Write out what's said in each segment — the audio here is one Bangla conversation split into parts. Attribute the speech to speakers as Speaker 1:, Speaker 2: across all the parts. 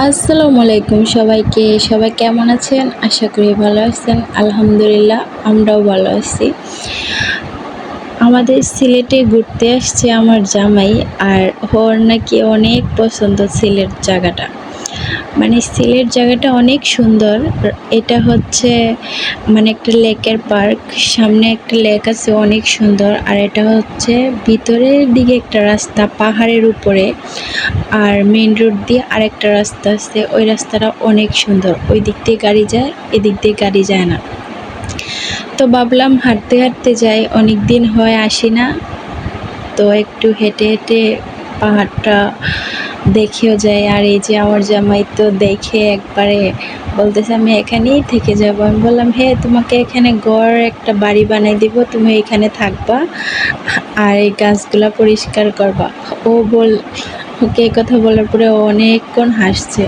Speaker 1: আসসালামু আলাইকুম সবাইকে। সবাই কেমন আছেন? আশা করি ভালো আছেন। আলহামদুলিল্লাহ আমরাও ভালো আছি। আমাদের সিলেটে ঘুরতে আসছে আমার জামাই, আর ওর নাকি অনেক পছন্দ সিলেট জায়গাটা। মানে সিলেট জায়গাটা অনেক সুন্দর। এটা হচ্ছে মানে একটা লেকের পার্ক, সামনে একটা লেক আছে অনেক সুন্দর। আর এটা হচ্ছে ভিতরের দিকে একটা রাস্তা পাহাড়ের উপরে, আর মেইন রোড দিয়ে আরেকটা রাস্তা আছে। ওই রাস্তাটা অনেক সুন্দর, ওই দিক দিয়ে গাড়ি যায়, এদিক দিয়ে গাড়ি যায় না। তো ভাবলাম হাঁটতে হাঁটতে যাই, অনেক দিন হয় আসি না, তো একটু হেঁটে হেঁটে পাহাড়টা দেখেও যায়। আর এই যে আমার জামাই তো দেখে একবারে বলতেছে আমি এখানেই থেকে যাব। আমি বললাম হ্যাঁ, তোমাকে এখানে ঘর একটা বাড়ি বানাই দিব, তুমি এখানে থাকবা আর এই গাছগুলা পরিষ্কার করবা। ওকে এই কথা বলার পরে ও অনেকক্ষণ হাসছে।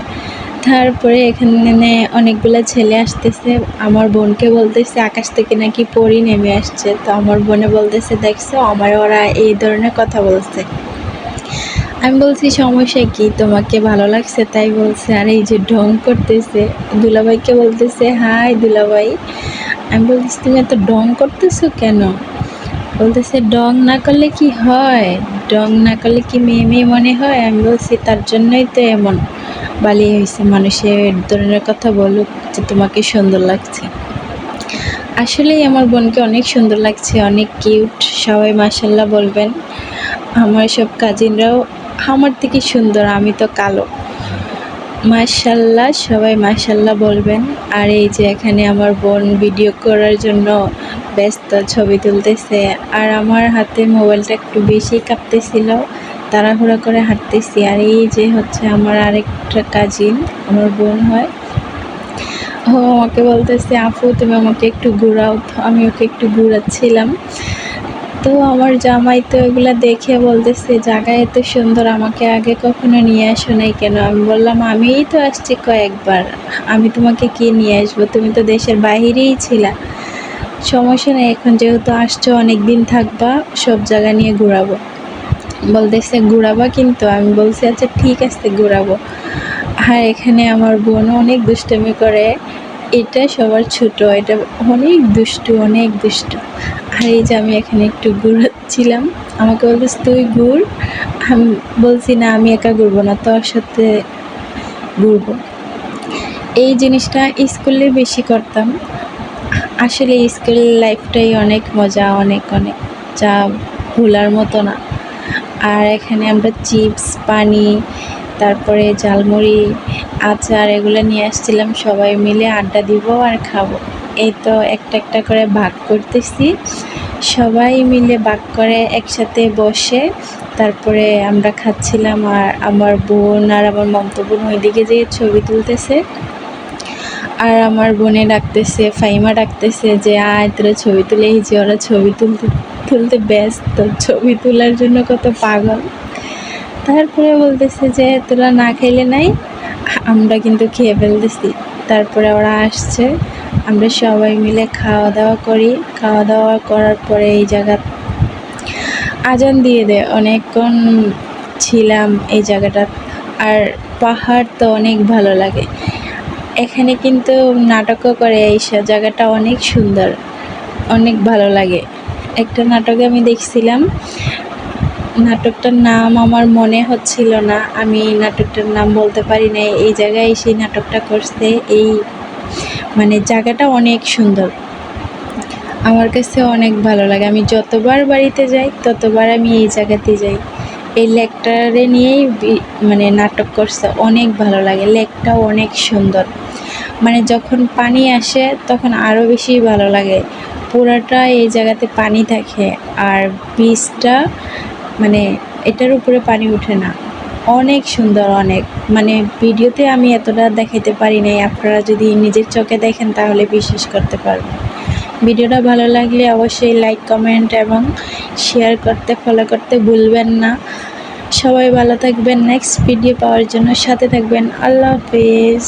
Speaker 1: তারপরে এখানে অনেকগুলো ছেলে আসতেছে, আমার বোনকে বলতেছে আকাশ থেকে নাকি পরী নেমে আসছে। তো আমার বোনে বলতেছে দেখছো আমার ওরা এই ধরনের কথা বলছে। আমি বলছি সমস্যা কি, তোমাকে ভালো লাগছে তাই বলছে। আর এই যে ঢং করতেছে, দুলাভাইকে বলতেছে হাই দুলাভাই। আমি বলতেছি তুমি এত ঢং করতেছো কেন? বলতেছে ডং না করলে কি হয়, ডং না করলে কি মেয়ে মেয়ে মনে হয়? আমি বলছি তার জন্যই তো এমন বালি হয়েছে, মানুষের ধরনের কথা বলুক যে তোমাকে সুন্দর লাগছে। আসলেই আমার বোনকে অনেক সুন্দর লাগছে, অনেক কিউট। সবাই মাশাল্লাহ বলবেন। আমার সব কাজিনরাও আমার থেকে সুন্দর, আমি তো কালো। মাশাল্লাহ, সবাই মাশাল্লাহ বলবেন। আর এই যে এখানে আমার বোন ভিডিও করার জন্য ব্যস্ত, ছবি তুলতেছে। আর আমার হাতে মোবাইলটা একটু বেশি কাঁপতেছিল, তাড়াহুড়া করে হাঁটতেছি। আর এই যে হচ্ছে আমার আরেকটা কাজিন, আমার বোন হয়, ও আমাকে বলতেছে আপু তুমি আমাকে একটু ঘুরাও। তো আমি ওকে একটু ঘুরাচ্ছিলাম। তো আমার জামাই তো এগুলা দেখে বলতেছে জায়গা এত সুন্দর, আমাকে আগে কখনো নিয়ে আসো নাই কেন? আমি বললাম আমিই তো আসছি কয়েকবার, আমি তোমাকে কি নিয়ে আসবো, তুমি তো দেশের বাইরেই ছিলা। সমস্যা নেই, এখন যেহেতু আসছো অনেক দিন থাকবা, সব জায়গা নিয়ে ঘুরাবো। বলতেছে ঘুরাবা কিন্তু? আমি বলছি আচ্ছা ঠিক আছে ঘুরাবো। আর এখানে আমার বোনও অনেক দুষ্টামি করে, এটা সবার ছোট, এটা অনেক দুষ্টু, অনেক দুষ্টু। আর এই যে আমি এখানে একটু ঘুরাচ্ছিলাম, আমাকে বলতেছে তুই ঘুর। আমি বলছি না আমি একা ঘুরবো না, তোর সাথে ঘুরবো। এই জিনিসটা স্কুলে বেশি করতাম। আসলে স্কুল লাইফটাই অনেক মজা, অনেক অনেক, যা ভোলার মতো না। আর এখানে আমরা চিপস, পানি, তারপরে ঝালমুড়ি, আচার এগুলো নিয়ে আসছিলাম, সবাই মিলে আড্ডা দিব আর খাবো। এই তো একটা একটা করে ভাগ করতেছি, সবাই মিলে ভাগ করে একসাথে বসে তারপরে আমরা খাচ্ছিলাম। আর আমার বোন আর আমার মামাতো বোন ওইদিকে যেয়ে ছবি তুলতেছে। আর আমার বোনে ডাকতেছে, ফাইমা ডাকতেছে যে আয় তোরা ছবি তুলে, এই যে ওরা ছবি তুলতে তুলতে ব্যস্ত, ছবি তোলার জন্য কত পাগল। তারপরে বলতেছে যে তোরা না খাইলে নাই, আমরা কিন্তু খেয়ে ফেলতেছি। তারপরে ওরা আসছে, আমরা সবাই মিলে খাওয়া দাওয়া করি। খাওয়া দাওয়া করার পরে এই জায়গা আজান দিয়ে দেয়, অনেকক্ষণ ছিলাম এই জায়গাটা। আর পাহাড় তো অনেক ভালো লাগে। এখানে কিন্তু নাটকও করে, এই জায়গাটা অনেক সুন্দর, অনেক ভালো লাগে। একটা নাটকে আমি দেখছিলাম, নাটকটার নাম আমার মনে হচ্ছিল না, আমি নাটকটার নাম বলতে পারি না। এই জায়গায় সেই নাটকটা করছে, এই মানে জায়গাটা অনেক সুন্দর, আমার কাছে অনেক ভালো লাগে। আমি যতবার বাড়িতে যাই ততবার আমি এই জায়গাতে যাই। এই লেকটারে নিয়েই মানে নাটক করছে, অনেক ভালো লাগে। লেকটাও অনেক সুন্দর, মানে যখন পানি আসে তখন আরও বেশি ভালো লাগে। পুরাটা এই জায়গাতে পানি থাকে, আর বীজটা মানে এটার উপরে পানি ওঠে না। অনেক সুন্দর, অনেক, মানে ভিডিওতে আমি এতটা দেখাতে পারি নাই, আপনারা যদি নিজের চোখে দেখেন তাহলে বিশ্বাস করতে পারবেন। ভিডিওটা ভালো লাগলে অবশ্যই লাইক, কমেন্ট এবং শেয়ার করতে, ফলো করতে ভুলবেন না। সবাই ভালো থাকবেন, নেক্সট ভিডিও পাওয়ার জন্য সাথে থাকবেন। আল্লাহ হাফেজ।